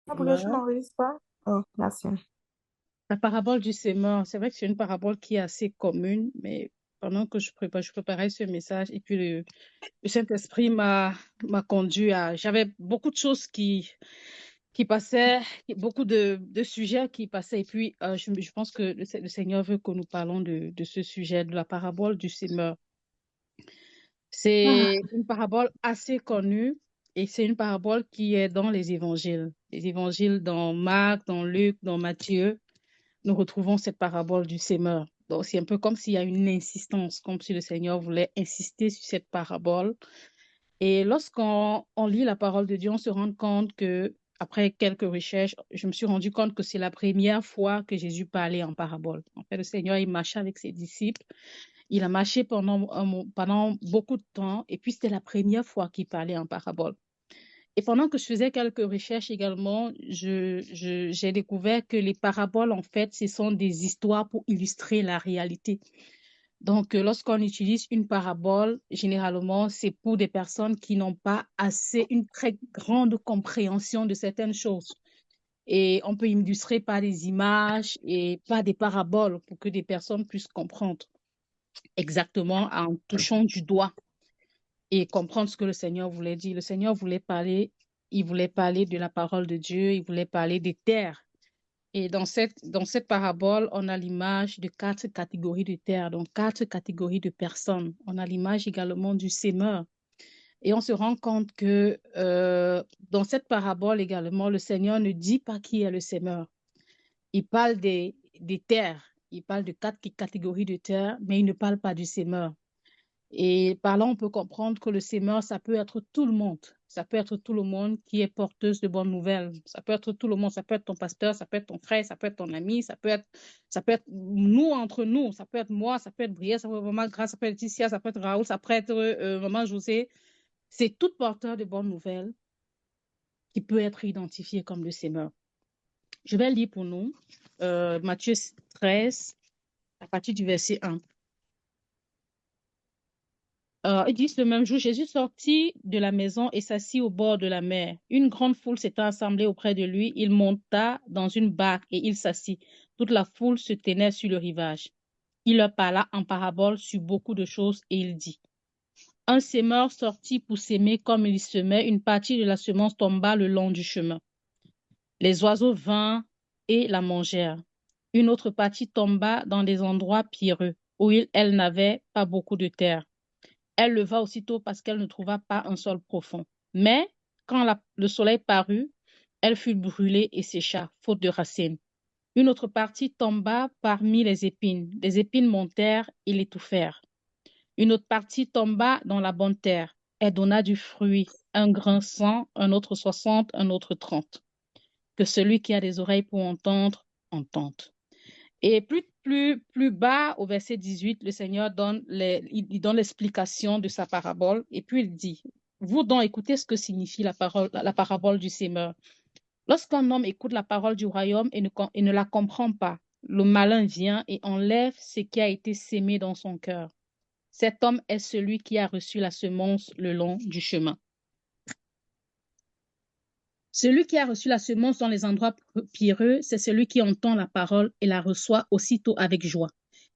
Ah, pourquoi tu Semeur. m'enregistres pas? Oh, merci. La parabole du semeur, c'est vrai que c'est une parabole qui est assez commune, mais pendant que je préparais ce message, et puis le Saint-Esprit m'a conduit à... J'avais beaucoup de choses qui passaient, beaucoup de sujets qui passaient, et puis je pense que le Seigneur veut que nous parlons de ce sujet, de la parabole du semeur. Ah, C'est une parabole assez connue, et c'est une parabole qui est dans les évangiles. Les évangiles dans Marc, dans Luc, dans Matthieu. Nous retrouvons cette parabole du semeur. Donc, c'est un peu comme s'il y a une insistance, comme si le Seigneur voulait insister sur cette parabole. Et lorsqu'on lit la parole de Dieu, on se rend compte que, après quelques recherches, je me suis rendu compte que c'est la première fois que Jésus parlait en parabole. En fait, le Seigneur, il marchait avec ses disciples. Il a marché pendant beaucoup de temps. Et puis, c'était la première fois qu'il parlait en parabole. Et pendant que je faisais quelques recherches également, j'ai découvert que les paraboles, en fait, ce sont des histoires pour illustrer la réalité. Donc, lorsqu'on utilise une parabole, généralement, c'est pour des personnes qui n'ont pas assez, une très grande compréhension de certaines choses. Et on peut illustrer par des images et par des paraboles pour que des personnes puissent comprendre exactement en touchant du doigt et comprendre ce que le Seigneur voulait dire. Le Seigneur voulait parler, il voulait parler de la parole de Dieu, il voulait parler des terres. Et dans cette parabole, on a l'image de quatre catégories de terres, donc quatre catégories de personnes. On a l'image également du semeur. Et on se rend compte que dans cette parabole également, le Seigneur ne dit pas qui est le semeur. Il parle des terres, il parle de quatre catégories de terres, mais il ne parle pas du semeur. Et par là, on peut comprendre que le semeur, ça peut être tout le monde. Ça peut être tout le monde qui est porteuse de bonnes nouvelles. Ça peut être tout le monde. Ça peut être ton pasteur, ça peut être ton frère, ça peut être ton ami, ça peut être nous entre nous. Ça peut être moi, ça peut être Brielle, ça peut être Maman Grace, ça peut être Ticia, ça peut être Raoul, ça peut être Maman José. C'est tout porteur de bonnes nouvelles qui peut être identifié comme le semeur. Je vais lire pour nous Matthieu 13 à partir du verset 1. Ils disent le même jour, Jésus sortit de la maison et s'assit au bord de la mer. Une grande foule s'était assemblée auprès de lui. Il monta dans une barque et il s'assit. Toute la foule se tenait sur le rivage. Il leur parla en parabole sur beaucoup de choses et il dit, un semeur sortit pour s'aimer comme il semait. Une partie de la semence tomba le long du chemin. Les oiseaux vinrent et la mangèrent. Une autre partie tomba dans des endroits pierreux où elle n'avait pas beaucoup de terre. Elle leva aussitôt parce qu'elle ne trouva pas un sol profond. Mais quand le soleil parut, elle fut brûlée et sécha, faute de racines. Une autre partie tomba parmi les épines. Les épines montèrent et l'étouffèrent. Une autre partie tomba dans la bonne terre. Elle donna du fruit, un grain 100, un autre 60, un autre 30. Que celui qui a des oreilles pour entendre, entende. Et plus bas, au verset 18, le Seigneur il donne l'explication de sa parabole. Et puis il dit, vous donc écoutez ce que signifie la parabole du semeur. Lorsqu'un homme écoute la parole du royaume et ne la comprend pas, le malin vient et enlève ce qui a été sémé dans son cœur. Cet homme est celui qui a reçu la semence le long du chemin. Celui qui a reçu la semence dans les endroits pierreux, c'est celui qui entend la parole et la reçoit aussitôt avec joie.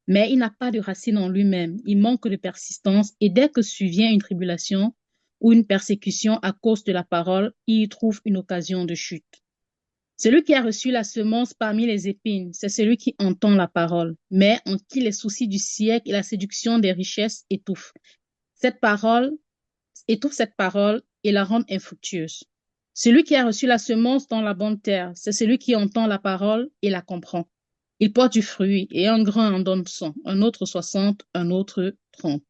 Mais il n'a pas de racine en lui-même, il manque de persistance et dès que survient une tribulation ou une persécution à cause de la parole, il y trouve une occasion de chute. Celui qui a reçu la semence parmi les épines, c'est celui qui entend la parole, mais en qui les soucis du siècle et la séduction des richesses étouffent. Cette parole étouffe cette parole et la rend infructueuse. Celui qui a reçu la semence dans la bonne terre, c'est celui qui entend la parole et la comprend. Il porte du fruit et un grain en donne 100, un autre 60, un autre 30.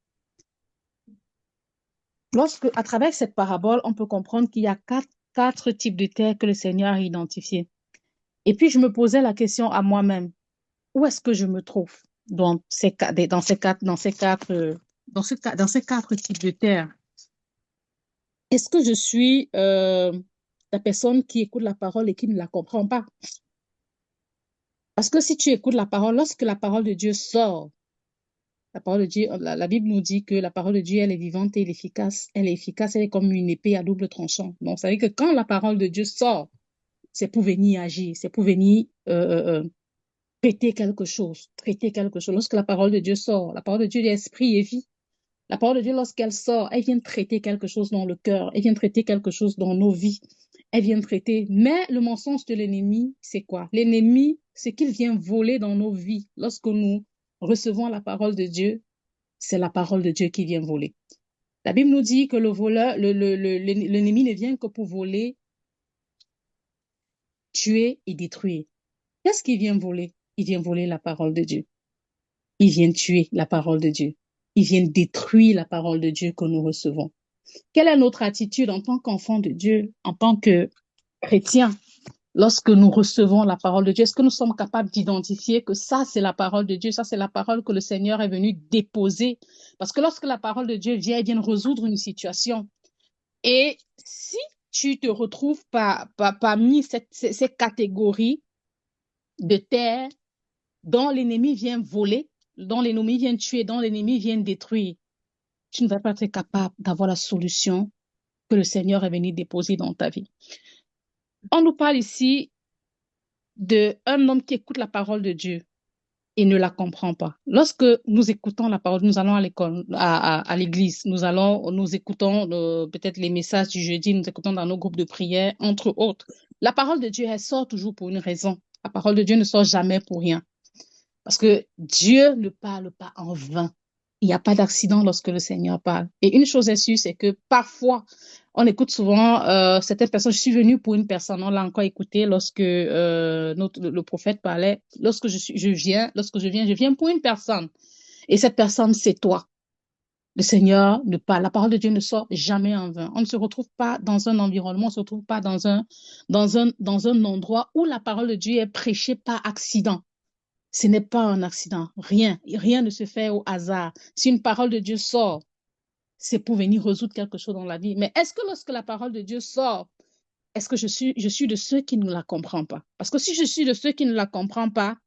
À travers cette parabole, on peut comprendre qu'il y a quatre types de terres que le Seigneur a identifiées. Et puis, je me posais la question à moi-même, où est-ce que je me trouve dans ces quatre types de terres? Est-ce que je suis la personne qui écoute la parole et qui ne la comprend pas? Parce que si tu écoutes la parole, lorsque la parole de Dieu sort, la parole de Dieu, la Bible nous dit que la parole de Dieu, elle est vivante et elle est efficace. Elle est efficace, elle est comme une épée à double tranchant. Donc, ça veut dire que quand la parole de Dieu sort, c'est pour venir agir, c'est pour venir traiter quelque chose, traiter quelque chose. Lorsque la parole de Dieu sort, la parole de Dieu est esprit et vie. La parole de Dieu, lorsqu'elle sort, elle vient traiter quelque chose dans le cœur, elle vient traiter quelque chose dans nos vies, elle vient traiter. Mais le mensonge de l'ennemi, c'est quoi? L'ennemi, c'est qu'il vient voler dans nos vies. Lorsque nous recevons la parole de Dieu, c'est la parole de Dieu qui vient voler. La Bible nous dit que le voleur, l'ennemi ne vient que pour voler, tuer et détruire. Qu'est-ce qu'il vient voler? Il vient voler la parole de Dieu. Il vient tuer la parole de Dieu. Il vient détruire la parole de Dieu que nous recevons. Quelle est notre attitude en tant qu'enfant de Dieu, en tant que chrétien, lorsque nous recevons la parole de Dieu? Est-ce que nous sommes capables d'identifier que ça, c'est la parole de Dieu, ça, c'est la parole que le Seigneur est venu déposer? Parce que lorsque la parole de Dieu vient, elle vient résoudre une situation. Et si tu te retrouves parmi ces catégories de terre dont l'ennemi vient voler, dont l'ennemi vient tuer, dont l'ennemi vient détruire, tu ne vas pas être capable d'avoir la solution que le Seigneur est venu déposer dans ta vie. On nous parle ici d'un homme qui écoute la parole de Dieu et ne la comprend pas. Lorsque nous écoutons la parole, nous allons à l'école, à l'église, nous écoutons peut-être les messages du jeudi, nous écoutons dans nos groupes de prière, entre autres. La parole de Dieu, elle sort toujours pour une raison. La parole de Dieu ne sort jamais pour rien. Parce que Dieu ne parle pas en vain. Il n'y a pas d'accident lorsque le Seigneur parle. Et une chose est sûre, c'est que parfois, on écoute souvent certaines personnes. Je suis venue pour une personne, on l'a encore écouté lorsque le prophète parlait. Lorsque je viens pour une personne. Et cette personne, c'est toi. Le Seigneur ne parle. La parole de Dieu ne sort jamais en vain. On ne se retrouve pas dans un environnement, on ne se retrouve pas dans un endroit où la parole de Dieu est prêchée par accident. Ce n'est pas un accident. Rien ne se fait au hasard. Si une parole de Dieu sort, c'est pour venir résoudre quelque chose dans la vie. Mais est-ce que lorsque la parole de Dieu sort, est-ce que je suis de ceux qui ne la comprennent pas? Parce que si je suis de ceux qui ne la comprennent pas,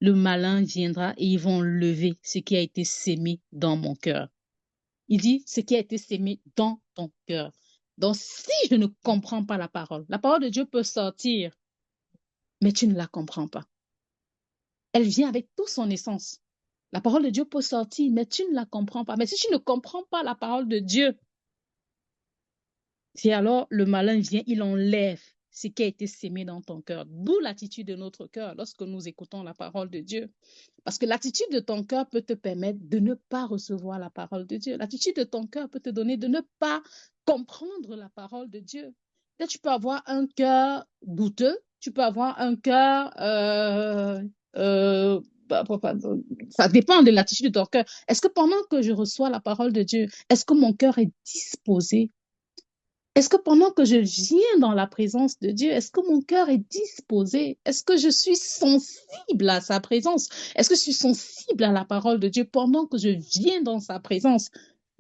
le malin viendra et ils vont lever ce qui a été sémé dans mon cœur. Il dit ce qui a été sémé dans ton cœur. Donc, si je ne comprends pas la parole de Dieu peut sortir, mais tu ne la comprends pas. Elle vient avec toute son essence. La parole de Dieu peut sortir, mais tu ne la comprends pas. Mais si tu ne comprends pas la parole de Dieu, c'est alors le malin vient, il enlève ce qui a été sémé dans ton cœur. D'où l'attitude de notre cœur lorsque nous écoutons la parole de Dieu. Parce que l'attitude de ton cœur peut te permettre de ne pas recevoir la parole de Dieu. L'attitude de ton cœur peut te donner de ne pas comprendre la parole de Dieu. Là, tu peux avoir un cœur douteux, tu peux avoir un cœur ça dépend de l'attitude de ton cœur. Est-ce que pendant que je reçois la parole de Dieu, est-ce que mon cœur est disposé? Est-ce que pendant que je viens dans la présence de Dieu, est-ce que mon cœur est disposé? Est-ce que je suis sensible à sa présence? Est-ce que je suis sensible à la parole de Dieu pendant que je viens dans sa présence?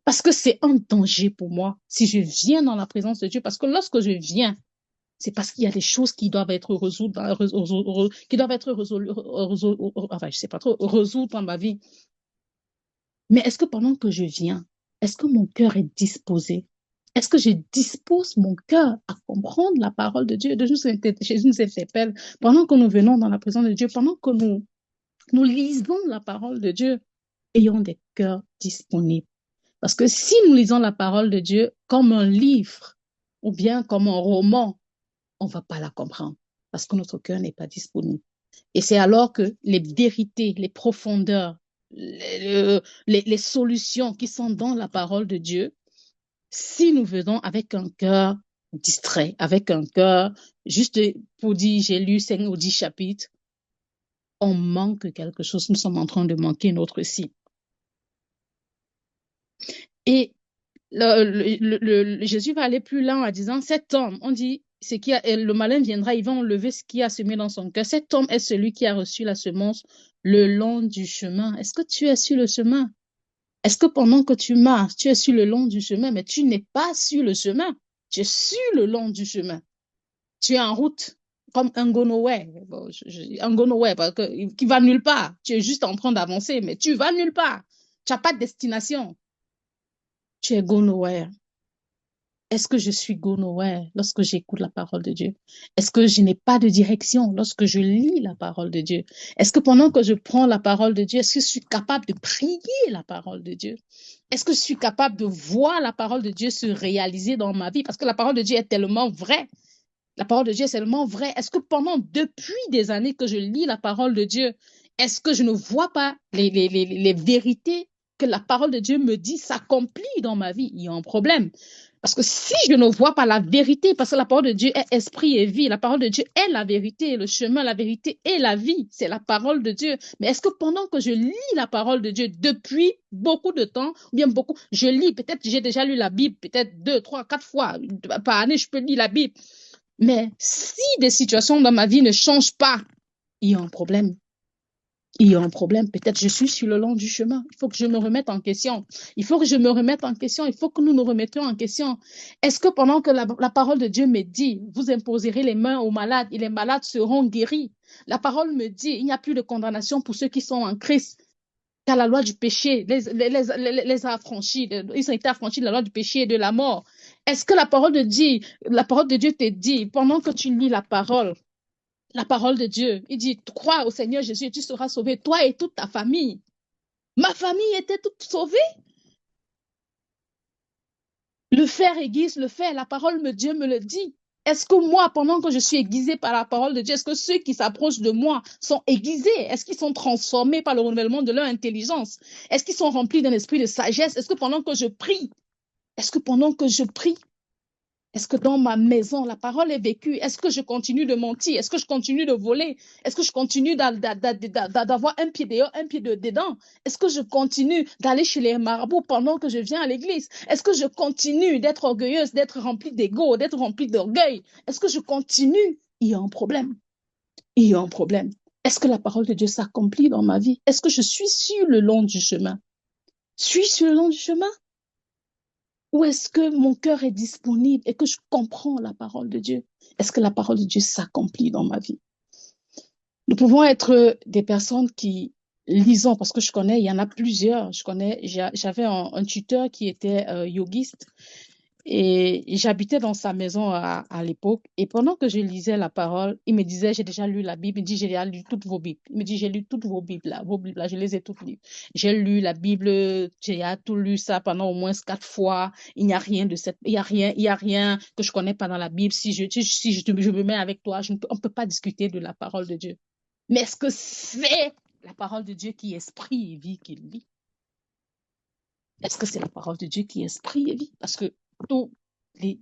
Parce que c'est un danger pour moi si je viens dans la présence de Dieu. Parce que lorsque je viens, c'est parce qu'il y a des choses qui doivent être résoudre dans ma vie. Mais est-ce que pendant que je viens, est-ce que mon cœur est disposé? Est-ce que je dispose mon cœur à comprendre la parole de Dieu? Jésus nous interpelle pendant que nous venons dans la présence de Dieu, pendant que nous lisons la parole de Dieu, ayons des cœurs disponibles. Parce que si nous lisons la parole de Dieu comme un livre ou bien comme un roman, on ne va pas la comprendre parce que notre cœur n'est pas disponible. Et c'est alors que les vérités, les profondeurs, les solutions qui sont dans la parole de Dieu, si nous venons avec un cœur distrait, avec un cœur juste pour dire j'ai lu 5 ou 10 chapitres, on manque quelque chose. Nous sommes en train de manquer notre cible. Et Jésus va aller plus loin en disant cet homme, on dit, le malin viendra, il va enlever ce qui a semé dans son cœur. Cet homme est celui qui a reçu la semence le long du chemin. Est-ce que tu es sur le chemin? Est-ce que pendant que tu marches, tu es sur le long du chemin, mais tu n'es pas sur le chemin? Tu es sur le long du chemin. Tu es en route, comme un go nowhere. Bon, un go nowhere, qui va nulle part. Tu es juste en train d'avancer, mais tu vas nulle part. Tu n'as pas de destination. Tu es go nowhere. Est-ce que je suis go nowhere lorsque j'écoute la parole de Dieu? Est-ce que je n'ai pas de direction lorsque je lis la parole de Dieu? Est-ce que pendant que je prends la parole de Dieu, est-ce que je suis capable de prier la parole de Dieu? Est-ce que je suis capable de voir la parole de Dieu se réaliser dans ma vie? Parce que la parole de Dieu est tellement vraie. La parole de Dieu est tellement vraie. Est-ce que depuis des années que je lis la parole de Dieu, est-ce que je ne vois pas les vérités que la parole de Dieu me dit s'accomplir dans ma vie? Il y a un problème. Parce que si je ne vois pas la vérité, parce que la parole de Dieu est esprit et vie, la parole de Dieu est la vérité, le chemin, la vérité et la vie, c'est la parole de Dieu. Mais est-ce que pendant que je lis la parole de Dieu depuis beaucoup de temps, ou bien beaucoup, je lis, peut-être j'ai déjà lu la Bible, peut-être 2, 3, 4 fois par année, je peux lire la Bible. Mais si des situations dans ma vie ne changent pas, il y a un problème. Il y a un problème. Peut-être je suis sur le long du chemin. Il faut que je me remette en question. Il faut que je me remette en question. Il faut que nous nous remettions en question. Est-ce que pendant que la parole de Dieu me dit, vous imposerez les mains aux malades et les malades seront guéris, la parole me dit, il n'y a plus de condamnation pour ceux qui sont en Christ, car la loi du péché les a affranchis. Ils ont été affranchis de la loi du péché et de la mort. Est-ce que la parole de Dieu te dit, pendant que tu lis la parole de Dieu, il dit, crois au Seigneur Jésus et tu seras sauvé, toi et toute ta famille. Ma famille était toute sauvée. Le faire aiguise le fait, la parole de Dieu me le dit. Est-ce que moi, pendant que je suis aiguisée par la parole de Dieu, est-ce que ceux qui s'approchent de moi sont aiguisés? Est-ce qu'ils sont transformés par le renouvellement de leur intelligence? Est-ce qu'ils sont remplis d'un esprit de sagesse? Est-ce que pendant que je prie, est-ce que dans ma maison, la parole est vécue? Est-ce que je continue de mentir? Est-ce que je continue de voler? Est-ce que je continue d'avoir un pied dehors, un pied dedans? Est-ce que je continue d'aller chez les marabouts pendant que je viens à l'église? Est-ce que je continue d'être orgueilleuse, d'être remplie d'ego, d'être remplie d'orgueil? Est-ce que je continue? Il y a un problème. Il y a un problème. Est-ce que la parole de Dieu s'accomplit dans ma vie? Est-ce que je suis sur le long du chemin? Suis-je sur le long du chemin? Ou est-ce que mon cœur est disponible et que je comprends la parole de Dieu? Est-ce que la parole de Dieu s'accomplit dans ma vie? Nous pouvons être des personnes qui lisons, parce que je connais, il y en a plusieurs. J'avais un tuteur qui était yogiste et j'habitais dans sa maison à l'époque. Et pendant que je lisais la parole, il me disait, j'ai déjà lu la Bible. Il me dit, j'ai déjà lu toutes vos Bibles. Il me dit, j'ai lu toutes vos Bibles là, je les ai toutes lues. J'ai lu la Bible, j'ai tout lu ça pendant au moins 4 fois. Il n'y a rien il y a rien que je connais pas dans la Bible. Je me mets avec toi, on ne peut pas discuter de la parole de Dieu. Mais est-ce que c'est la parole de Dieu qui est esprit et vie qu'il vit? Est-ce que c'est la parole de Dieu qui est esprit et vie? Parce que il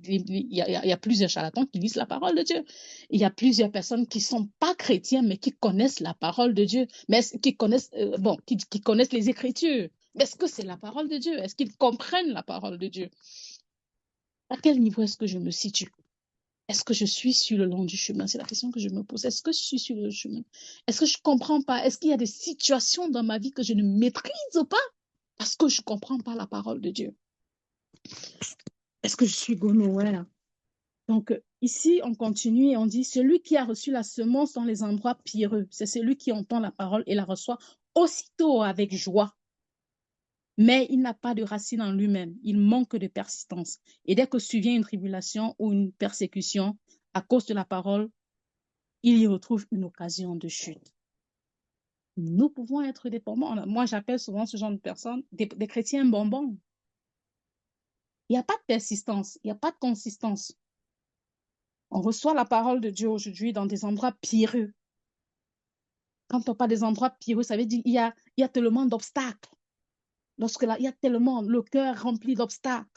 y a plusieurs charlatans qui lisent la parole de Dieu. Il y a plusieurs personnes qui ne sont pas chrétiens, mais qui connaissent la parole de Dieu, mais qui connaissent, qui connaissent les Écritures. Mais est-ce que c'est la parole de Dieu? Est-ce qu'ils comprennent la parole de Dieu? À quel niveau est-ce que je me situe? Est-ce que je suis sur le long du chemin? C'est la question que je me pose. Est-ce que je suis sur le chemin? Est-ce que je ne comprends pas? Est-ce qu'il y a des situations dans ma vie que je ne maîtrise pas parce que je ne comprends pas la parole de Dieu? Est-ce que je suis go nowhere? Donc, ici, on continue et on dit, celui qui a reçu la semence dans les endroits pierreux, c'est celui qui entend la parole et la reçoit aussitôt avec joie. Mais il n'a pas de racine en lui-même, il manque de persistance. Et dès que survient une tribulation ou une persécution à cause de la parole, il y retrouve une occasion de chute. Nous pouvons être dépendants. Moi, j'appelle souvent ce genre de personnes des chrétiens bonbons. Il n'y a pas de persistance, il n'y a pas de consistance. On reçoit la parole de Dieu aujourd'hui dans des endroits pierreux. Quand on parle des endroits pierreux, ça veut dire qu'il y a tellement d'obstacles. Lorsque là, il y a tellement le cœur rempli d'obstacles.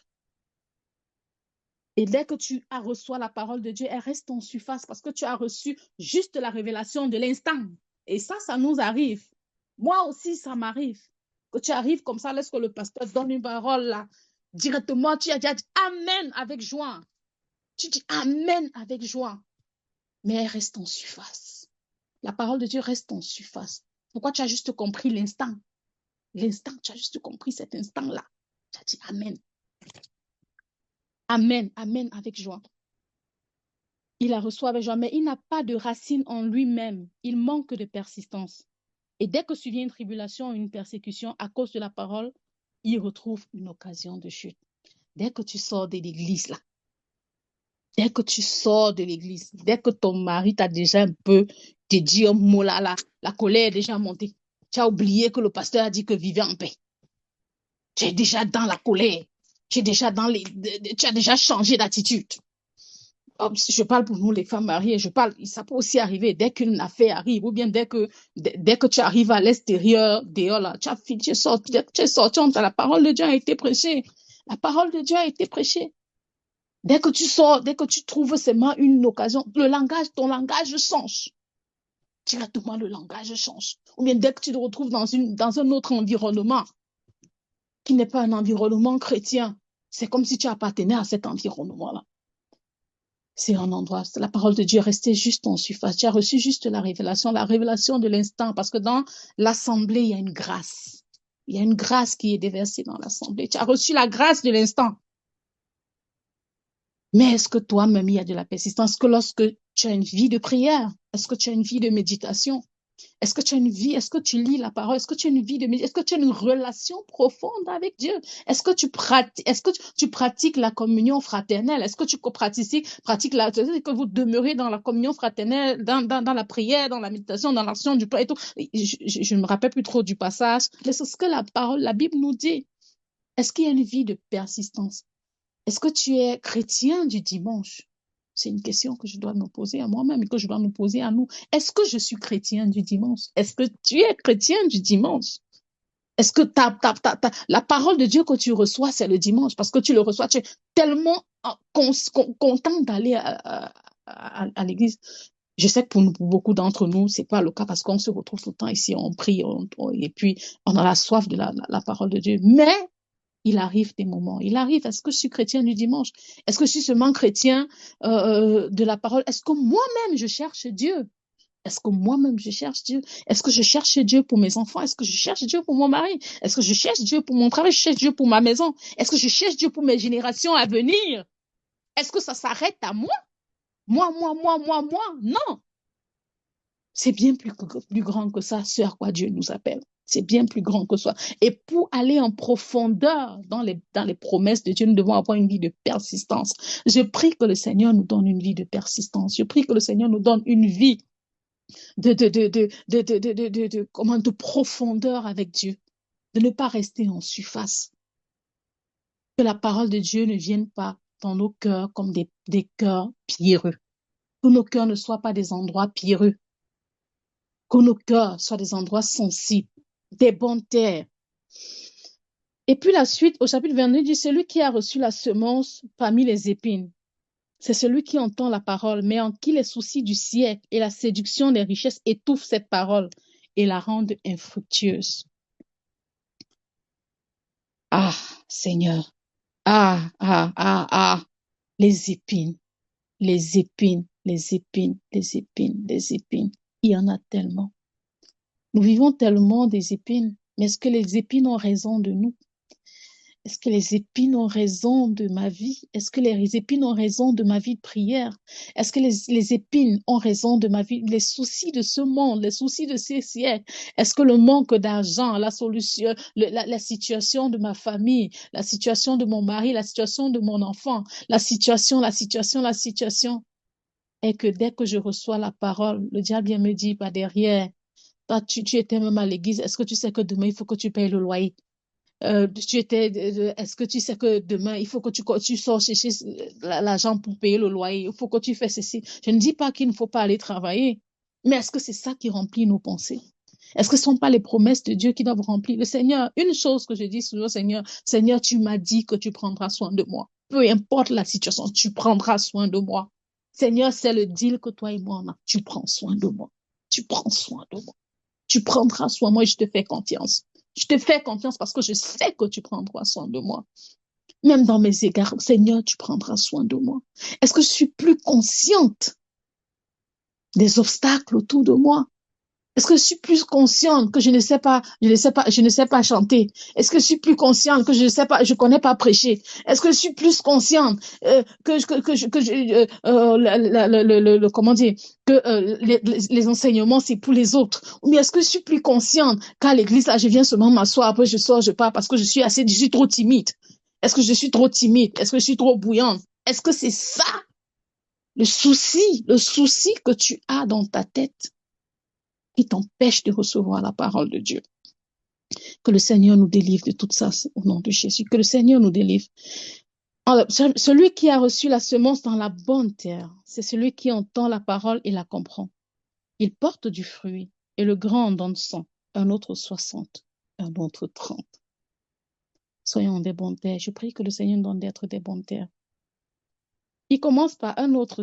Et dès que tu as reçu la parole de Dieu, elle reste en surface parce que tu as reçu juste la révélation de l'instant. Et ça nous arrive. Moi aussi, ça m'arrive. Que tu arrives comme ça, laisse que le pasteur donne une parole là. Directement, tu as déjà dit Amen avec joie. Tu dis Amen avec joie. Mais elle reste en surface. La parole de Dieu reste en surface. Pourquoi tu as juste compris l'instant? L'instant, tu as juste compris cet instant-là. Tu as dit Amen. Amen, Amen avec joie. Il la reçoit avec joie, mais il n'a pas de racine en lui-même. Il manque de persistance. Et dès que survient une tribulation, une persécution à cause de la parole, il retrouve une occasion de chute. Dès que tu sors de l'église, là, Dès que tu sors de l'église, dès que ton mari t'a déjà un peu te dit un mot là, la colère est déjà montée. Tu as oublié que le pasteur a dit que vivez en paix. Tu es déjà dans la colère. Tu es déjà tu as déjà changé d'attitude. Je parle pour nous, les femmes mariées, ça peut aussi arriver dès qu'une affaire arrive, ou bien dès que tu arrives à l'extérieur, dehors, là, tu es sorti, la parole de Dieu a été prêchée. La parole de Dieu a été prêchée. Dès que tu sors, dès que tu trouves seulement une occasion, ton langage change. Directement, le langage change. Ou bien dès que tu te retrouves dans un autre environnement, qui n'est pas un environnement chrétien, c'est comme si tu appartenais à cet environnement-là. C'est un endroit, la parole de Dieu est restée juste en surface. Tu as reçu juste la révélation de l'instant, parce que dans l'assemblée, il y a une grâce. Il y a une grâce qui est déversée dans l'assemblée. Tu as reçu la grâce de l'instant. Mais est-ce que toi-même, il y a de la persistance? Est-ce que lorsque tu as une vie de prière, est-ce que tu as une vie de méditation? Est-ce que tu as une vie, est-ce que tu lis la parole? Est-ce que tu as une vie de méditation? Est-ce que tu as une relation profonde avec Dieu? Est-ce que tu pratiques la communion fraternelle? Est-ce que tu pratiques que vous demeurez dans la communion fraternelle, dans la prière, dans la méditation, dans l'action du peuple et tout? Je ne me rappelle plus trop du passage, mais c'est ce que la Bible nous dit. Est-ce qu'il y a une vie de persistance? Est-ce que tu es chrétien du dimanche? C'est une question que je dois me poser à moi-même et que je dois me poser à nous. Est-ce que je suis chrétien du dimanche? Est-ce que tu es chrétien du dimanche? Est-ce que la parole de Dieu que tu reçois, c'est le dimanche? Parce que tu le reçois, tu es tellement content d'aller à l'église. Je sais que pour beaucoup d'entre nous, c'est pas le cas parce qu'on se retrouve tout le temps ici, on prie, et puis on a la soif de la parole de Dieu. Mais il arrive des moments. Il arrive. Est-ce que je suis chrétien du dimanche? Est-ce que je suis seulement chrétien de la parole? Est-ce que moi-même, je cherche Dieu? Est-ce que moi-même, je cherche Dieu? Est-ce que je cherche Dieu pour mes enfants? Est-ce que je cherche Dieu pour mon mari? Est-ce que je cherche Dieu pour mon travail? Je cherche Dieu pour ma maison? Est-ce que je cherche Dieu pour mes générations à venir? Est-ce que ça s'arrête à moi? Moi? Non. C'est bien plus grand que ça, ce à quoi Dieu nous appelle. C'est bien plus grand que ça. Et pour aller en profondeur dans les promesses de Dieu, nous devons avoir une vie de persistance. Je prie que le Seigneur nous donne une vie de persistance. Je prie que le Seigneur nous donne une vie de profondeur avec Dieu, de ne pas rester en surface. Que la parole de Dieu ne vienne pas dans nos cœurs comme des cœurs pierreux. Que nos cœurs ne soient pas des endroits pierreux. Que nos cœurs soient des endroits sensibles, des bonnes terres. Et puis la suite, au chapitre 22, dit, celui qui a reçu la semence parmi les épines, c'est celui qui entend la parole, mais en qui les soucis du siècle et la séduction des richesses étouffent cette parole et la rendent infructueuse. Ah, Seigneur, les épines, les épines, les épines, les épines, les épines. Il y en a tellement. Nous vivons tellement des épines, mais est-ce que les épines ont raison de nous? Est-ce que les épines ont raison de ma vie? Est-ce que les épines ont raison de ma vie de prière? Est-ce que les épines ont raison de ma vie? Les soucis de ce monde, les soucis de ces siècles. Est-ce que le manque d'argent, la solution, la situation de ma famille, la situation de mon mari, la situation de mon enfant, la situation, est que dès que je reçois la parole, le diable vient me dire, pas derrière, toi, tu étais même à l'église, est-ce que tu sais que demain, il faut que tu payes le loyer? Est-ce que tu sais que demain, il faut que tu sors chercher l'argent pour payer le loyer? Il faut que tu fasses ceci. Je ne dis pas qu'il ne faut pas aller travailler, mais est-ce que c'est ça qui remplit nos pensées? Est-ce que ce ne sont pas les promesses de Dieu qui doivent remplir? Le Seigneur, une chose que je dis toujours, Seigneur, tu m'as dit que tu prendras soin de moi. Peu importe la situation, tu prendras soin de moi. Seigneur, c'est le deal que toi et moi on a. Tu prends soin de moi. Tu prends soin de moi. Tu prendras soin de moi et je te fais confiance. Je te fais confiance parce que je sais que tu prendras soin de moi. Même dans mes égards, Seigneur, tu prendras soin de moi. Est-ce que je suis plus consciente des obstacles autour de moi? Est-ce que je suis plus consciente que je ne sais pas chanter? Est-ce que je suis plus consciente que je connais pas prêcher? Est-ce que je suis plus consciente comment dire, que les enseignements c'est pour les autres? Ou bien est-ce que je suis plus consciente qu'à l'église là je viens seulement m'asseoir, après je sors, je pars parce que je suis trop timide? Est-ce que je suis trop timide? Est-ce que je suis trop bouillante? Est-ce que c'est ça le souci que tu as dans ta tête qui t'empêche de recevoir la parole de Dieu. Que le Seigneur nous délivre de tout ça au nom de Jésus. Que le Seigneur nous délivre. Alors, celui qui a reçu la semence dans la bonne terre, c'est celui qui entend la parole et la comprend. Il porte du fruit et le grand en donne 100, un autre 60, un autre 30. Soyons des bonnes terres. Je prie que le Seigneur nous donne d'être des bonnes terres. Il commence par un autre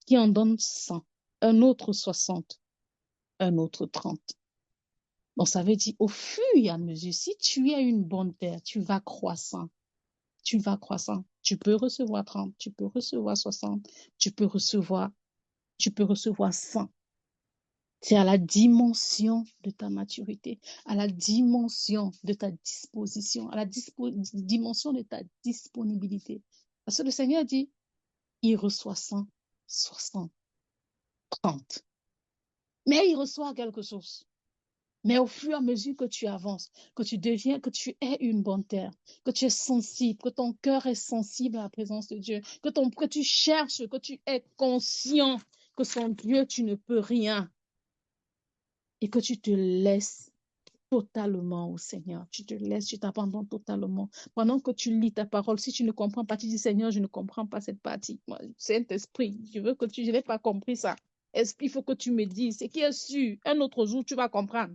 qui en donne 100, un autre 60, un autre 30. Donc, ça veut dire, au fur et à mesure, si tu es une bonne terre, tu vas croissant. Tu vas croissant. Tu peux recevoir 30, tu peux recevoir 60, tu peux recevoir 100. C'est à la dimension de ta maturité, à la dimension de ta disposition, à la dimension de ta disponibilité. Parce que le Seigneur dit, il reçoit 100, 60, 30. Mais il reçoit quelque chose. Mais au fur et à mesure que tu avances, que tu deviens, que tu es une bonne terre, que tu es sensible, que ton cœur est sensible à la présence de Dieu, que tu cherches, que tu es conscient que sans Dieu, tu ne peux rien. Et que tu te laisses totalement au Seigneur. Tu te laisses, tu t'abandonnes totalement. Pendant que tu lis ta parole, si tu ne comprends pas, tu dis, Seigneur, je ne comprends pas cette partie. Moi, Saint-Esprit, je n'ai pas compris ça. Il faut que tu me dises, c'est qui est sûr, un autre jour, tu vas comprendre.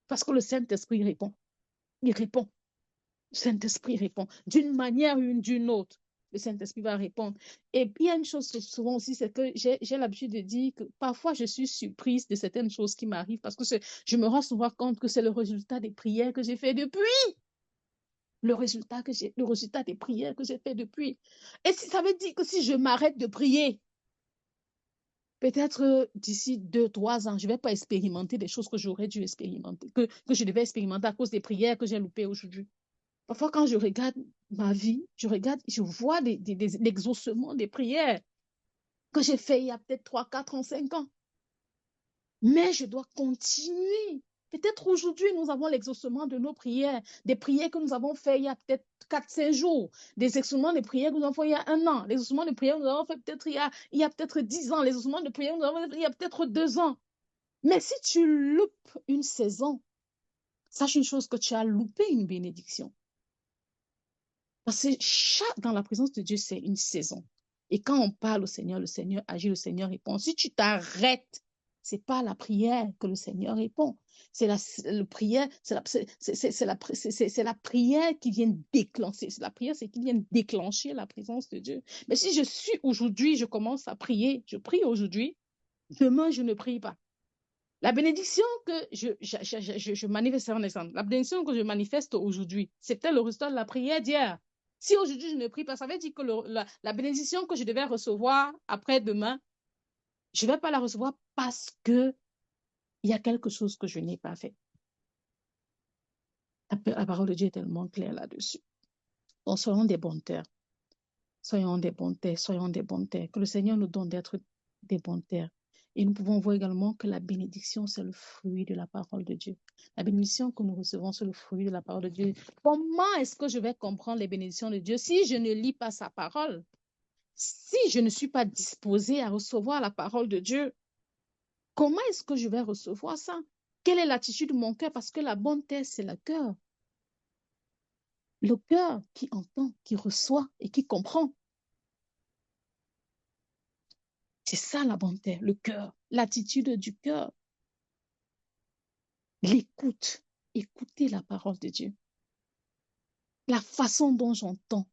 Parce que le Saint-Esprit répond. Il répond. Le Saint-Esprit répond. D'une manière ou d'une autre, le Saint-Esprit va répondre. Et puis, il y a une chose que souvent aussi, c'est que j'ai l'habitude de dire que parfois, je suis surprise de certaines choses qui m'arrivent parce que je me rends souvent compte que c'est le résultat des prières que j'ai fait depuis. Le résultat des prières que j'ai fait depuis. Et si ça veut dire que si je m'arrête de prier, peut-être d'ici 2-3 ans, je ne vais pas expérimenter des choses que j'aurais dû expérimenter, que je devais expérimenter à cause des prières que j'ai loupées aujourd'hui. Parfois, quand je regarde ma vie, je vois l'exaucement des prières que j'ai fait il y a peut-être 3, 4 ans, 5 ans. Mais je dois continuer. Peut-être aujourd'hui, nous avons l'exaucement de nos prières, des prières que nous avons fait il y a peut-être 4-5 jours, des exaucements de prières que nous avons fait il y a 1 an, les exaucements de prières que nous avons fait peut-être il y a peut-être 10 ans, les exaucements de prières que nous avons fait il y a peut-être 2 ans. Mais si tu loupes une saison, sache une chose, que tu as loupé une bénédiction. Parce que dans la présence de Dieu, c'est une saison. Et quand on parle au Seigneur, le Seigneur agit, le Seigneur répond. Si tu t'arrêtes, c'est pas la prière que le Seigneur répond. C'est la prière, c'est la prière qui vient déclencher. La prière, c'est qui vient déclencher la présence de Dieu. Mais si je suis aujourd'hui, je commence à prier, je prie aujourd'hui, demain, je ne prie pas. La bénédiction que je manifeste, la bénédiction que je manifeste aujourd'hui, c'était le résultat de la prière d'hier. Si aujourd'hui je ne prie pas, ça veut dire que la bénédiction que je devais recevoir après-demain, je ne vais pas la recevoir parce qu'il y a quelque chose que je n'ai pas fait. La parole de Dieu est tellement claire là-dessus. Donc, soyons des bonnes terres. Soyons des bonnes terres, soyons des bonnes terres. Que le Seigneur nous donne d'être des bonnes terres. Et nous pouvons voir également que la bénédiction, c'est le fruit de la parole de Dieu. La bénédiction que nous recevons, c'est le fruit de la parole de Dieu. Comment est-ce que je vais comprendre les bénédictions de Dieu si je ne lis pas sa parole? Si je ne suis pas disposée à recevoir la parole de Dieu, comment est-ce que je vais recevoir ça? Quelle est l'attitude de mon cœur? Parce que la bonne terre, c'est le cœur. Le cœur qui entend, qui reçoit et qui comprend. C'est ça la bonne terre, le cœur, l'attitude du cœur. L'écoute, écouter la parole de Dieu. La façon dont j'entends.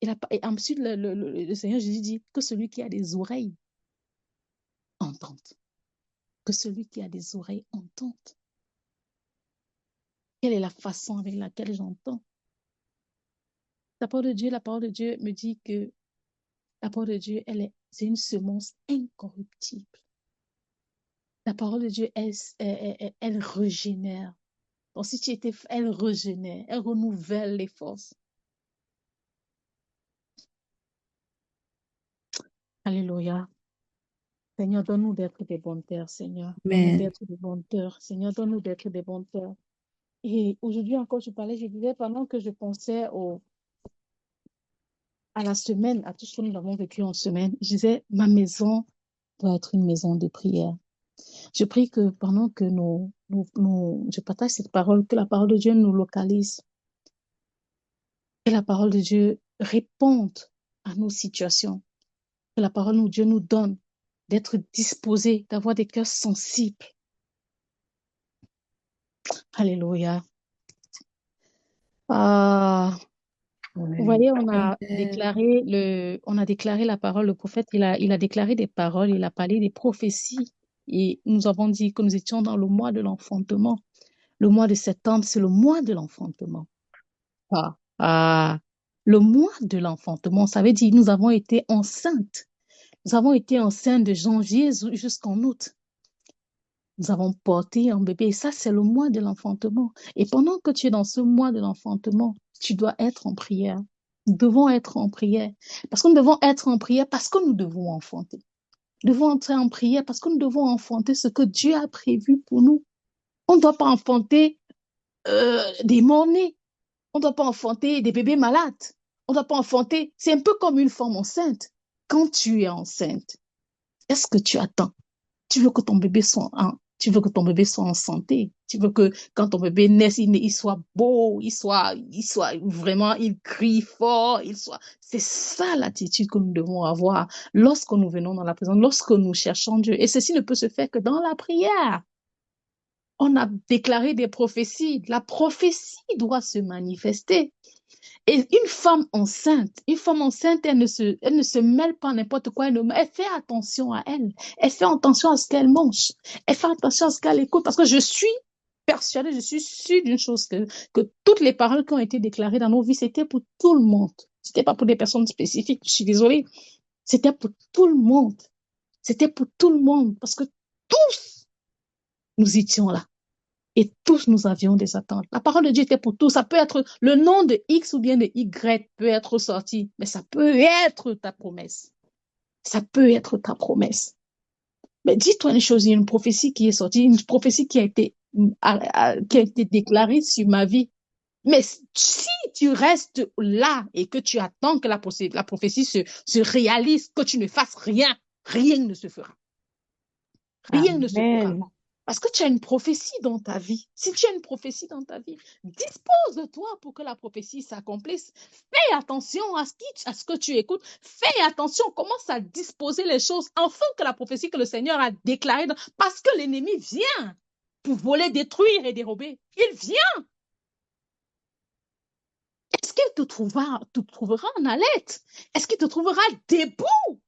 Et ensuite, le Seigneur Jésus dit que celui qui a des oreilles entende. Que celui qui a des oreilles entende. Quelle est la façon avec laquelle j'entends? La parole de Dieu me dit que la parole de Dieu, c'est une semence incorruptible. La parole de Dieu, elle régénère. Donc, si tu étais, elle régénère, elle renouvelle les forces. Alléluia. Seigneur, donne-nous d'être des bonnes terres, Seigneur. Donne-nous d'être des bonnes terres. Seigneur, donne-nous d'être des bonnes terres. Et aujourd'hui encore, je disais, pendant que je pensais à la semaine, à tout ce que nous avons vécu en semaine, je disais, ma maison doit être une maison de prière. Je prie que pendant que je partage cette parole, que la parole de Dieu nous localise, que la parole de Dieu réponde à nos situations, que la parole de Dieu nous donne d'être disposés, d'avoir des cœurs sensibles. Alléluia. Ah, vous voyez, on a déclaré la parole, le prophète, il a déclaré des paroles, il a parlé des prophéties. Et nous avons dit que nous étions dans le mois de l'enfantement. Le mois de septembre, c'est le mois de l'enfantement. Ah, ah, le mois de l'enfantement, ça veut dire nous avons été enceintes. Nous avons été enceintes de janvier jusqu'en août. Nous avons porté un bébé. Et ça, c'est le mois de l'enfantement. Et pendant que tu es dans ce mois de l'enfantement, tu dois être en prière. Nous devons être en prière. Parce que nous devons être en prière parce que nous devons enfanter. Nous devons entrer en prière parce que nous devons enfanter ce que Dieu a prévu pour nous. On ne doit pas enfanter des morts-nés. On ne doit pas enfanter des bébés malades. On ne doit pas enfanter. C'est un peu comme une femme enceinte. Quand tu es enceinte, qu'est-ce que tu attends? Tu veux que ton bébé soit tu veux que ton bébé soit en santé. Tu veux que quand ton bébé naisse, il soit beau, il soit vraiment, il crie fort, c'est ça l'attitude que nous devons avoir lorsque nous venons dans la présence, lorsque nous cherchons Dieu. Et ceci ne peut se faire que dans la prière. On a déclaré des prophéties. La prophétie doit se manifester. Et une femme enceinte, elle ne se mêle pas à n'importe quoi. Elle fait attention à elle. Elle fait attention à ce qu'elle mange. Elle fait attention à ce qu'elle écoute. Parce que je suis persuadée, je suis sûre d'une chose, que toutes les paroles qui ont été déclarées dans nos vies, c'était pour tout le monde. C'était pas pour des personnes spécifiques. Je suis désolée. C'était pour tout le monde. C'était pour tout le monde. Parce que tous, nous étions là. Et tous nous avions des attentes. La parole de Dieu était pour tous. Ça peut être le nom de X ou bien de Y peut être sorti, mais ça peut être ta promesse. Ça peut être ta promesse. Mais dis-toi une chose, il y a une prophétie qui est sortie, une prophétie qui a été déclarée sur ma vie. Mais si tu restes là et que tu attends que la prophétie se réalise, que tu ne fasses rien, rien ne se fera. Rien ne se fera. Amen. Parce que tu as une prophétie dans ta vie. Si tu as une prophétie dans ta vie, dispose de toi pour que la prophétie s'accomplisse. Fais attention à ce que tu écoutes. Fais attention, commence à disposer les choses afin que la prophétie que le Seigneur a déclarée, parce que l'ennemi vient pour voler, détruire et dérober. Il vient. Est-ce qu'il te trouvera en alerte? Est-ce qu'il te trouvera debout?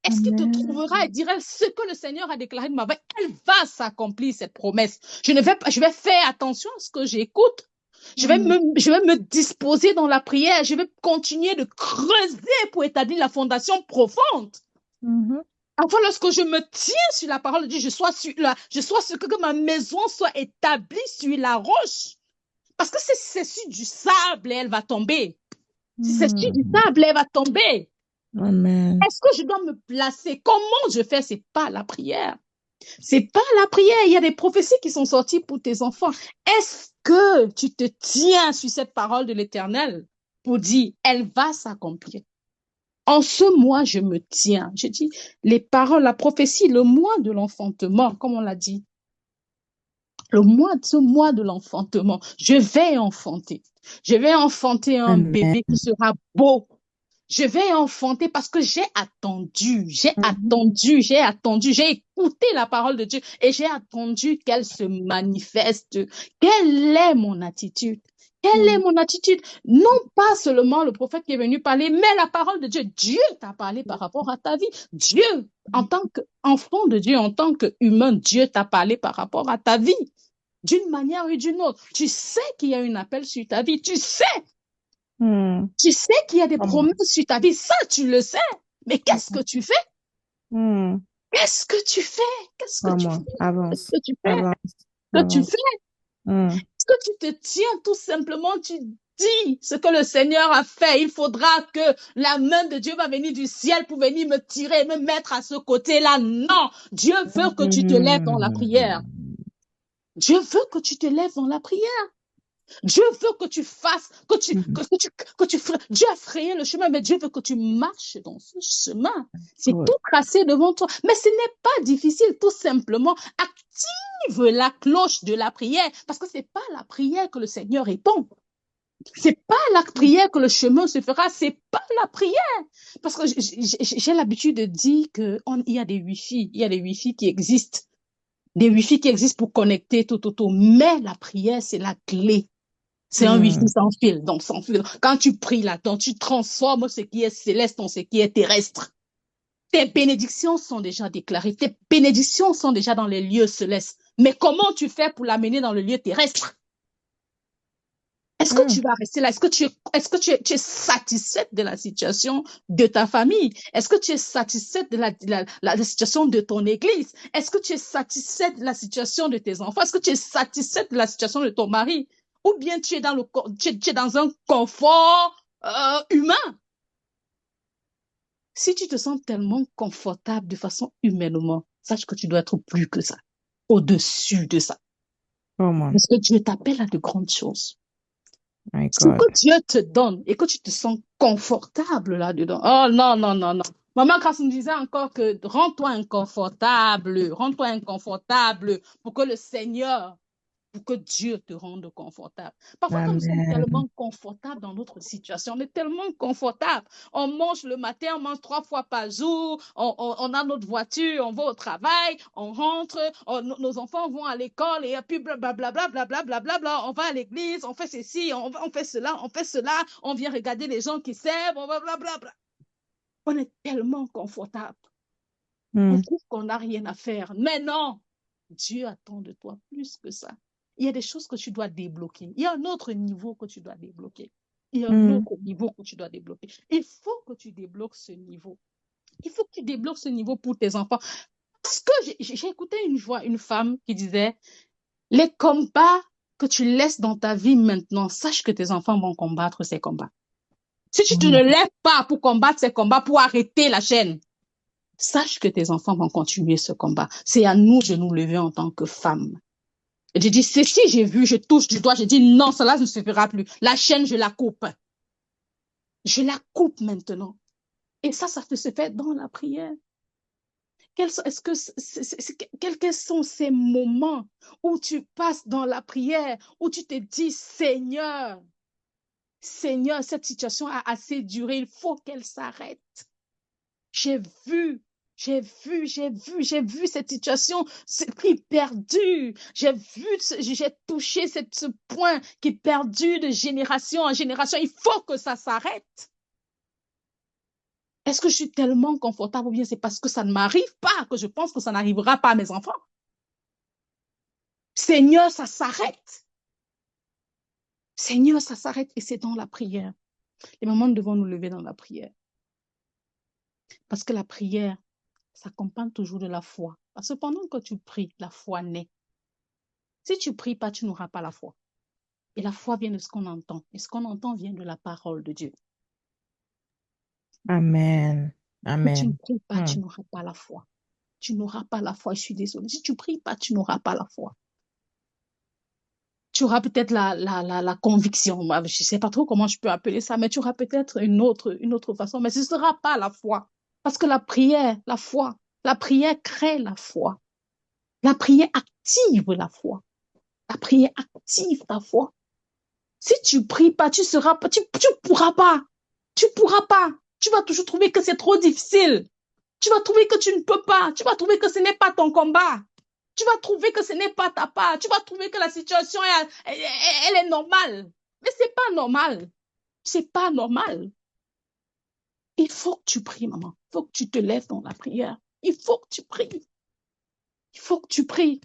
Est-ce qu'il te trouvera et dira ce que le Seigneur a déclaré de ma vie? Elle va s'accomplir, cette promesse. Je vais faire attention à ce que j'écoute. Je vais me disposer dans la prière. Je vais continuer de creuser pour établir la fondation profonde. Enfin, lorsque je me tiens sur la parole de Dieu, je sois sûr que ma maison soit établie sur la roche. Parce que si c'est sur du sable, elle va tomber. Si c'est sur du sable, elle va tomber. Amen. Est-ce que je dois me placer? Comment je fais? C'est pas la prière. C'est pas la prière. Il y a des prophéties qui sont sorties pour tes enfants. Est-ce que tu te tiens sur cette parole de l'Éternel pour dire, elle va s'accomplir? En ce mois, je me tiens. Je dis, les paroles, la prophétie, le mois de l'enfantement, comme on l'a dit. Ce mois de l'enfantement, je vais enfanter. Je vais enfanter un Amen. bébé qui sera beau. Je vais enfanter parce que j'ai attendu, j'ai écouté la parole de Dieu et j'ai attendu qu'elle se manifeste. Quelle est mon attitude? Quelle est mon attitude? Non pas seulement le prophète qui est venu parler, mais la parole de Dieu. Dieu t'a parlé par rapport à ta vie. Dieu, en tant qu'enfant de Dieu, en tant qu'humain, Dieu t'a parlé par rapport à ta vie. D'une manière ou d'une autre. Tu sais qu'il y a un appel sur ta vie. Tu sais qu'il y a des promesses sur ta vie. Ça, tu le sais. Mais qu'est-ce que tu fais? Qu'est-ce que tu fais? Qu'est-ce que tu fais? Avance. Qu'est-ce que tu fais? Avance. Que tu Avance. fais? Est-ce que tu te tiens tout simplement, tu dis ce que le Seigneur a fait? Il faudra que la main de Dieu va venir du ciel pour venir me tirer, me mettre à ce côté-là. Non, Dieu veut que tu te lèves dans la prière. Dieu veut que tu te lèves dans la prière. Dieu veut que tu fasses, Dieu a frayé le chemin, mais Dieu veut que tu marches dans ce chemin. C'est Good. tout tracé devant toi. Mais ce n'est pas difficile, tout simplement. Active la cloche de la prière, parce que c'est pas la prière que le Seigneur répond. C'est pas la prière que le chemin se fera, c'est pas la prière. Parce que j'ai l'habitude de dire qu'il y a des Wi-Fi, il y a des Wi-Fi qui existent. Des Wi-Fi qui existent pour connecter tout. Mais la prière, c'est la clé. C'est un Wi-Fi sans fil, donc sans fil. Quand tu pries là-dedans, tu transformes ce qui est céleste en ce qui est terrestre. Tes bénédictions sont déjà déclarées, tes bénédictions sont déjà dans les lieux célestes. Mais comment tu fais pour l'amener dans le lieu terrestre? Est-ce que tu vas rester là? Est-ce que tu es satisfaite de la situation de ta famille? Est-ce que tu es satisfaite de la situation de ton église? Est-ce que tu es satisfaite de la situation de tes enfants? Est-ce que tu es satisfaite de la situation de ton mari? Ou bien tu es dans un confort humain? Si tu te sens tellement confortable de façon humainement, sache que tu dois être plus que ça, au-dessus de ça. Come on. Parce que Dieu t'appelle à de grandes choses. My Ce God. que Dieu te donne et que tu te sens confortable là-dedans. Oh non, non, non, non. Maman Grace me disait encore que rends-toi inconfortable pour que le Seigneur, pour que Dieu te rende confortable. Parfois, quand nous sommes Amen. tellement confortables dans notre situation, on est tellement confortable. On mange le matin, on mange 3 fois par jour, on a notre voiture, on va au travail, on rentre, nos enfants vont à l'école et puis blablabla, blablabla, on va à l'église, on fait ceci, on fait cela, on vient regarder les gens qui servent, on va blablabla. On est tellement confortable. On trouve qu'on n'a rien à faire. Mais non, Dieu attend de toi plus que ça. Il y a des choses que tu dois débloquer. Il y a un autre niveau que tu dois débloquer. Il y a un autre niveau que tu dois débloquer. Il faut que tu débloques ce niveau. Il faut que tu débloques ce niveau pour tes enfants. Parce que j'ai écouté une femme qui disait, les combats que tu laisses dans ta vie maintenant, sache que tes enfants vont combattre ces combats. Si tu te ne lèves pas pour combattre ces combats, pour arrêter la chaîne, sache que tes enfants vont continuer ce combat. C'est à nous de nous lever en tant que femmes. Et je dis, ceci, j'ai vu, je touche du doigt, je dis, non, cela ne suffira plus. La chaîne, je la coupe. Je la coupe maintenant. Et ça se fait dans la prière. Quels sont ces moments où tu passes dans la prière, où tu te dis, Seigneur, cette situation a assez duré, il faut qu'elle s'arrête. J'ai vu, j'ai vu cette situation, ce prix perdu. J'ai touché ce point qui est perdu de génération en génération. Il faut que ça s'arrête. Est-ce que je suis tellement confortable ou bien c'est parce que ça ne m'arrive pas que je pense que ça n'arrivera pas à mes enfants? Seigneur, ça s'arrête. Seigneur, ça s'arrête et c'est dans la prière. Les moments, nous devons nous lever dans la prière. Parce que la prière s'accompagne toujours de la foi. Parce que pendant que tu pries, la foi naît. Si tu ne pries pas, tu n'auras pas la foi. Et la foi vient de ce qu'on entend. Et ce qu'on entend vient de la parole de Dieu. Amen. Si tu ne Amen. pries pas, tu n'auras pas la foi. Tu n'auras pas la foi, je suis désolée. Si tu ne pries pas, tu n'auras pas la foi. Tu auras peut-être la conviction. Je ne sais pas trop comment je peux appeler ça, mais tu auras peut-être une autre façon. Mais ce ne sera pas la foi. Parce que la prière, la foi, la prière crée la foi. La prière active la foi. La prière active ta foi. Si tu pries pas, tu pourras pas. Tu pourras pas. Tu vas toujours trouver que c'est trop difficile. Tu vas trouver que tu ne peux pas. Tu vas trouver que ce n'est pas ton combat. Tu vas trouver que ce n'est pas ta part. Tu vas trouver que la situation, elle est normale. Mais c'est pas normal. C'est pas normal. Il faut que tu pries, maman. Il faut que tu te lèves dans la prière. Il faut que tu pries. Il faut que tu pries.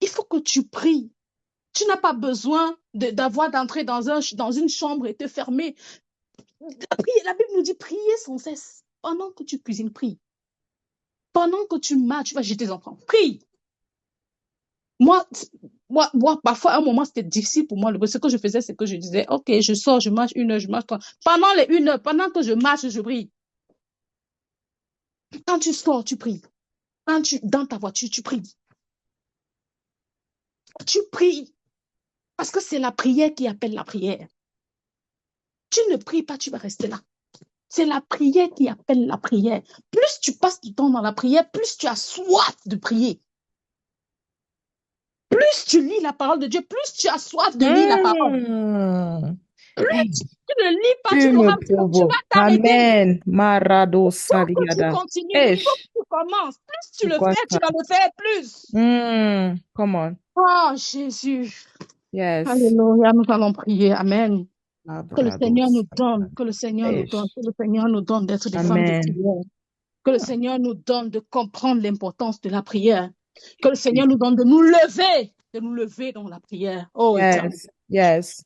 Il faut que tu pries. Tu n'as pas besoin d'entrer dans une chambre et te fermer. La Bible nous dit prier sans cesse. Pendant que tu cuisines, prie. Pendant que tu marches, tu vas jeter tes enfants. Prie. Moi, parfois, à un moment, c'était difficile pour moi. Ce que je faisais, c'est que je disais, OK, je sors, je marche 1 heure, je marche 3. Pendant les 1 heure, pendant que je marche, je prie. Quand tu sors, tu pries. Dans ta voiture, tu pries. Tu pries. Parce que c'est la prière qui appelle la prière. Tu ne pries pas, tu vas rester là. C'est la prière qui appelle la prière. Plus tu passes du temps dans la prière, plus tu as soif de prier. Plus tu lis la parole de Dieu, plus tu as soif de lire la parole. Hey, Plus tu ne lis pas, tu tu n'auras, me tu provoques. vas t'arrêter. Amen. Marado Il faut que tu Saliada. continues. Il faut que tu commences. Plus tu C'est le quoi fais, tu ça? vas le faire plus. Come on. Oh, Jésus. Yes. Alléluia, nous allons prier. Amen. Que le Labrado Seigneur nous Saliada. donne, que le Seigneur nous donne, Eish. que le Seigneur nous donne d'être des femmes de Amen. prière. Que le Seigneur nous donne de comprendre l'importance de la prière. Que le Seigneur nous donne de nous lever dans la prière. Oh, Éternel. Yes. Yes.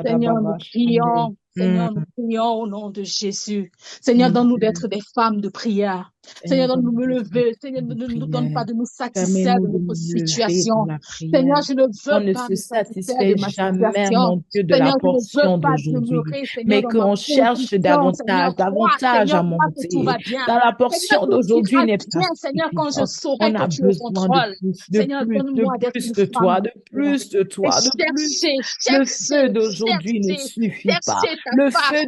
Ayabradosakapaliadababashande. Seigneur, nous prions au nom de Jésus. Seigneur, donne-nous Amen. d'être des femmes de prière. Seigneur, Seigneur, donne-nous donne-nous de des nous femmes lever. Seigneur, ne de nous donne pas prière. de nous satisfaire Permets-nous de de notre nous lever dans situation. la Seigneur, prière. je ne On veux ne pas se me satisfaire satisfait de ma jamais, situation. mon Dieu, de la Seigneur, je ne veux portion pas d'aujourd'hui, demeurer, Seigneur, mais dans ma qu'on cherche condition. Seigneur, davantage à crois que tout monter. va bien. Dans la Seigneur, portion tout d'aujourd'hui ira n'est pas bien, Seigneur, quand je suffisant. saurai On que a tu es au besoin de contrôle. plus, de Seigneur, plus, de donne-moi d'être plus une de femme toi, de de prière. plus de Et toi, de plus. Le chercher feu d'aujourd'hui ne suffit pas. ta Le face. feu